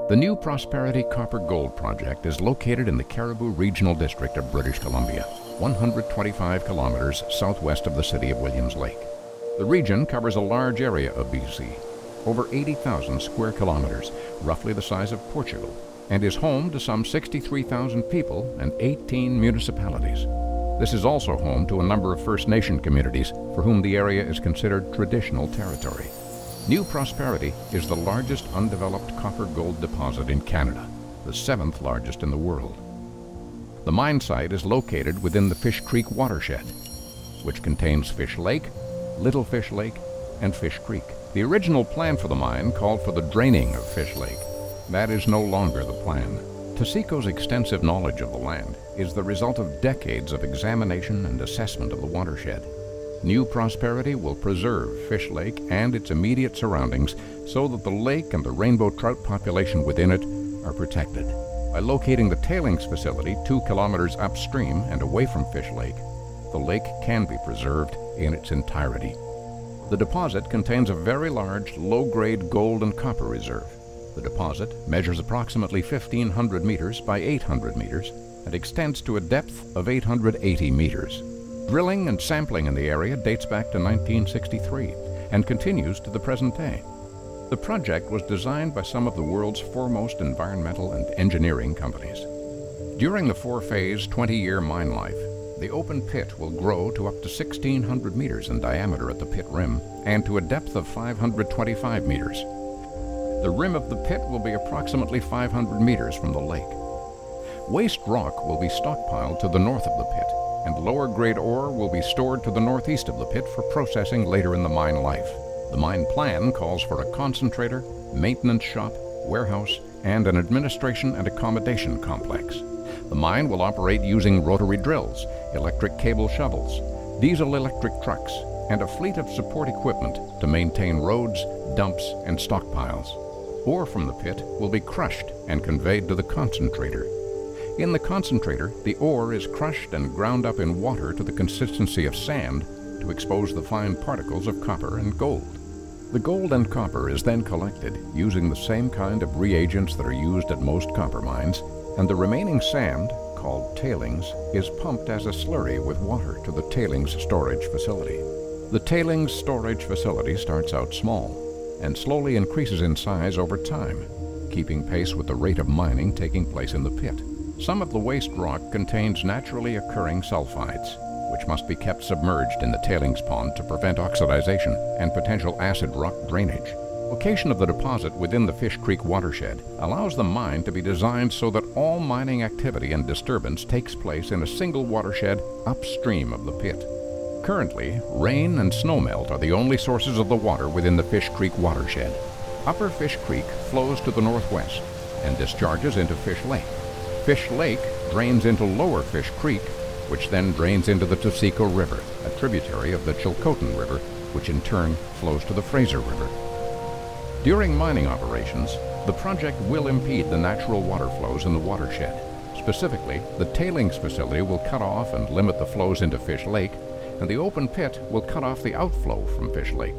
The New Prosperity Copper Gold Project is located in the Caribou Regional District of British Columbia, 125 kilometers southwest of the city of Williams Lake. The region covers a large area of BC, over 80,000 square kilometers, roughly the size of Portugal, and is home to some 63,000 people and 18 municipalities. This is also home to a number of First Nation communities for whom the area is considered traditional territory. New Prosperity is the largest undeveloped copper-gold deposit in Canada, the 7th largest in the world. The mine site is located within the Fish Creek watershed, which contains Fish Lake, Little Fish Lake, and Fish Creek. The original plan for the mine called for the draining of Fish Lake. That is no longer the plan. Taseko's extensive knowledge of the land is the result of decades of examination and assessment of the watershed. New Prosperity will preserve Fish Lake and its immediate surroundings so that the lake and the rainbow trout population within it are protected. By locating the tailings facility 2 kilometers upstream and away from Fish Lake, the lake can be preserved in its entirety. The deposit contains a very large, low-grade gold and copper reserve. The deposit measures approximately 1,500 meters by 800 meters and extends to a depth of 880 meters. Drilling and sampling in the area dates back to 1963 and continues to the present day. The project was designed by some of the world's foremost environmental and engineering companies. During the 4-phase, 20-year mine life, the open pit will grow to up to 1,600 meters in diameter at the pit rim and to a depth of 525 meters. The rim of the pit will be approximately 500 meters from the lake. Waste rock will be stockpiled to the north of the pit, and lower-grade ore will be stored to the northeast of the pit for processing later in the mine life. The mine plan calls for a concentrator, maintenance shop, warehouse, and an administration and accommodation complex. The mine will operate using rotary drills, electric cable shovels, diesel-electric trucks, and a fleet of support equipment to maintain roads, dumps, and stockpiles. Ore from the pit will be crushed and conveyed to the concentrator. In the concentrator, the ore is crushed and ground up in water to the consistency of sand to expose the fine particles of copper and gold. The gold and copper is then collected using the same kind of reagents that are used at most copper mines, and the remaining sand, called tailings, is pumped as a slurry with water to the tailings storage facility. The tailings storage facility starts out small and slowly increases in size over time, keeping pace with the rate of mining taking place in the pit. Some of the waste rock contains naturally occurring sulfides, which must be kept submerged in the tailings pond to prevent oxidization and potential acid rock drainage. Location of the deposit within the Fish Creek watershed allows the mine to be designed so that all mining activity and disturbance takes place in a single watershed upstream of the pit. Currently, rain and snowmelt are the only sources of the water within the Fish Creek watershed. Upper Fish Creek flows to the northwest and discharges into Fish Lake. Fish Lake drains into Lower Fish Creek, which then drains into the Taseko River, a tributary of the Chilcotin River, which in turn flows to the Fraser River. During mining operations, the project will impede the natural water flows in the watershed. Specifically, the tailings facility will cut off and limit the flows into Fish Lake, and the open pit will cut off the outflow from Fish Lake.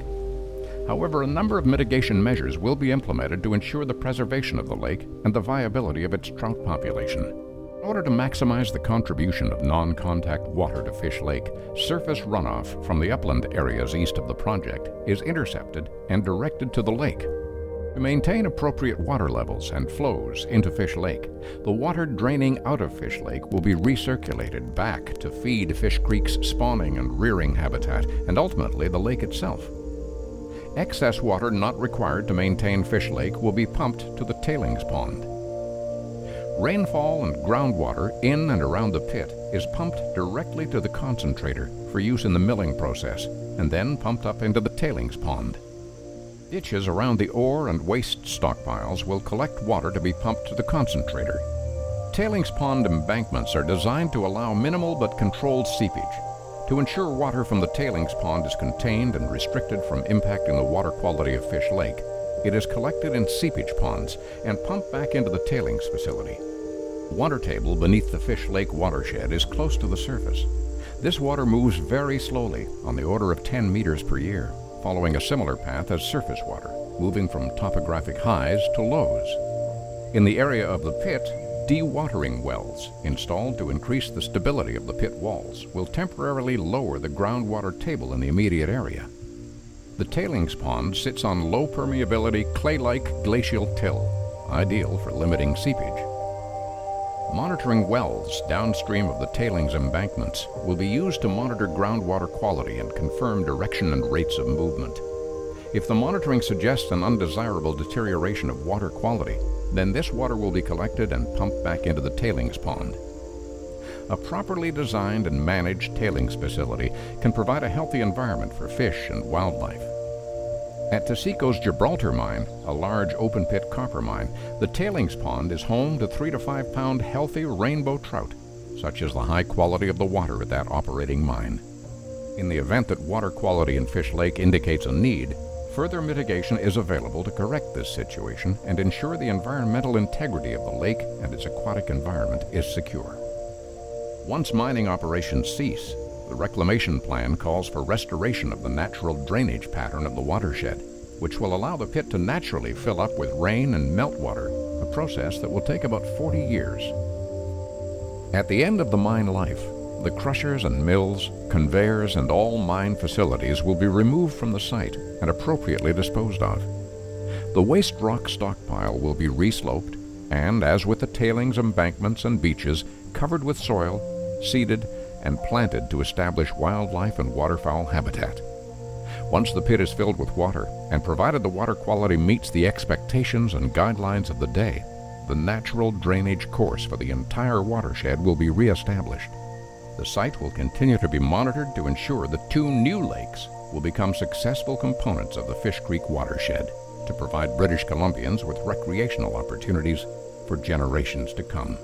However, a number of mitigation measures will be implemented to ensure the preservation of the lake and the viability of its trout population. In order to maximize the contribution of non-contact water to Fish Lake, surface runoff from the upland areas east of the project is intercepted and directed to the lake. To maintain appropriate water levels and flows into Fish Lake, the water draining out of Fish Lake will be recirculated back to feed Fish Creek's spawning and rearing habitat and ultimately the lake itself. Excess water not required to maintain Fish Lake will be pumped to the tailings pond. Rainfall and groundwater in and around the pit is pumped directly to the concentrator for use in the milling process and then pumped up into the tailings pond. Ditches around the ore and waste stockpiles will collect water to be pumped to the concentrator. Tailings pond embankments are designed to allow minimal but controlled seepage. To ensure water from the tailings pond is contained and restricted from impacting the water quality of Fish Lake, it is collected in seepage ponds and pumped back into the tailings facility. The water table beneath the Fish Lake watershed is close to the surface. This water moves very slowly, on the order of 10 meters per year, following a similar path as surface water, moving from topographic highs to lows. In the area of the pit, dewatering wells, installed to increase the stability of the pit walls, will temporarily lower the groundwater table in the immediate area. The tailings pond sits on low permeability clay-like glacial till, ideal for limiting seepage. Monitoring wells downstream of the tailings embankments will be used to monitor groundwater quality and confirm direction and rates of movement. If the monitoring suggests an undesirable deterioration of water quality, then this water will be collected and pumped back into the tailings pond. A properly designed and managed tailings facility can provide a healthy environment for fish and wildlife. At Taseko's Gibraltar mine, a large open-pit copper mine, the tailings pond is home to 3 to 5 pound healthy rainbow trout, such as the high quality of the water at that operating mine. In the event that water quality in Fish Lake indicates a need, further mitigation is available to correct this situation and ensure the environmental integrity of the lake and its aquatic environment is secure. Once mining operations cease, the reclamation plan calls for restoration of the natural drainage pattern of the watershed, which will allow the pit to naturally fill up with rain and meltwater, a process that will take about 40 years. At the end of the mine life, the crushers and mills, conveyors, and all mine facilities will be removed from the site and appropriately disposed of. The waste rock stockpile will be resloped and, as with the tailings embankments and beaches, covered with soil, seeded, and planted to establish wildlife and waterfowl habitat. Once the pit is filled with water, and provided the water quality meets the expectations and guidelines of the day, the natural drainage course for the entire watershed will be reestablished. The site will continue to be monitored to ensure the 2 new lakes will become successful components of the Fish Creek watershed to provide British Columbians with recreational opportunities for generations to come.